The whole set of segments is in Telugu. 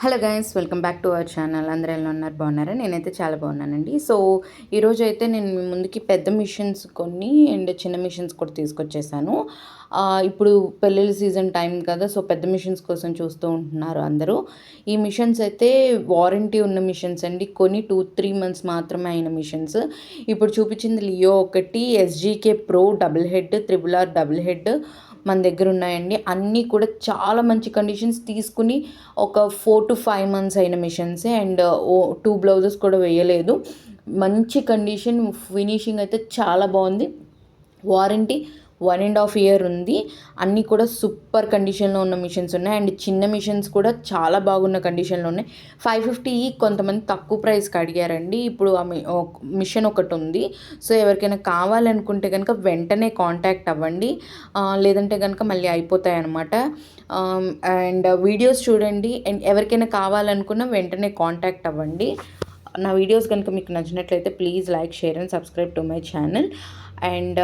Hello guys, welcome back to our channel. అందరూ ఎలా ఉన్నారు? బాగున్నారా? నేనైతే చాలా బాగున్నానండి. సో ఈరోజు అయితే నేను మీ ముందుకి పెద్ద మిషన్స్ కొన్ని అండ్ చిన్న మిషన్స్ కూడా తీసుకొచ్చేసాను. ఇప్పుడు పెళ్ళిళ్ళ సీజన్ టైం కదా, సో పెద్ద మిషన్స్ కోసం చూస్తూ ఉంటున్నారు అందరూ. ఈ మిషన్స్ అయితే వారంటీ ఉన్న మిషన్స్ అండి. కొన్ని 2-3 మంత్స్ మాత్రమే అయిన మిషన్స్. ఇప్పుడు చూపించింది లియో ఒకటి, SGK pro double head, triple R double head మన దగ్గర ఉన్నాయండి. అన్నీ కూడా చాలా మంచి కండిషన్స్, తీసుకుని ఒక 4-5 మంత్స్ అయిన మిషన్సే. అండ్ 2 బ్లౌజెస్ కూడా వేయలేదు. మంచి కండిషన్, ఫినిషింగ్ అయితే చాలా బాగుంది. వారంటీ 1.5 year ఉంది. అన్నీ కూడా సూపర్ కండిషన్లో ఉన్న మిషన్స్ ఉన్నాయి. అండ్ చిన్న మిషన్స్ కూడా చాలా బాగున్న కండిషన్లో ఉన్నాయి. 550 కొంతమంది తక్కువ ప్రైస్కి అడిగారండి. ఇప్పుడు ఆ మిషన్ ఒకటి ఉంది. సో ఎవరికైనా కావాలనుకుంటే కనుక వెంటనే కాంటాక్ట్ అవ్వండి, లేదంటే కనుక మళ్ళీ అయిపోతాయి అన్నమాట. అండ్ వీడియోస్ చూడండి. అండ్ ఎవరికైనా కావాలనుకున్న వెంటనే కాంటాక్ట్ అవ్వండి. నా వీడియోస్ కనుక మీకు నచ్చినట్లయితే please like, share and subscribe to my channel. And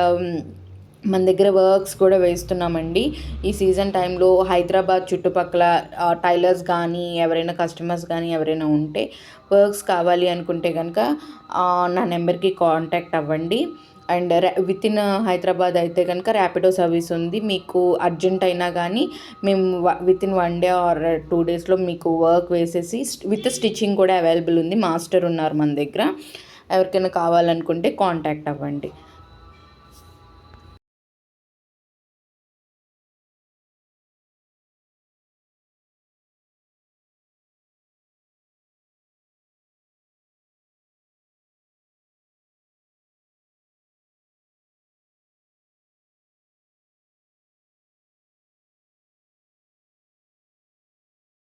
మన దగ్గర వర్క్స్ కూడా వేస్తున్నామండి. ఈ సీజన్ టైంలో హైదరాబాద్ చుట్టుపక్కల టైలర్స్ కానీ, ఎవరైనా కస్టమర్స్ కానీ ఎవరైనా ఉంటే వర్క్స్ కావాలి అనుకుంటే కనుక నా నెంబర్కి కాంటాక్ట్ అవ్వండి. అండ్ విత్ ఇన్ హైదరాబాద్ అయితే కనుక ర్యాపిడో సర్వీస్ ఉంది. మీకు అర్జెంట్ అయినా కానీ మేము విత్ ఇన్ 1 day ఆర్ 2 daysలో మీకు వర్క్ వేసేసి విత్ స్టిచ్చింగ్ కూడా అవైలబుల్ ఉంది. మాస్టర్ ఉన్నారు మన దగ్గర. ఎవరికైనా కావాలనుకుంటే కాంటాక్ట్ అవ్వండి.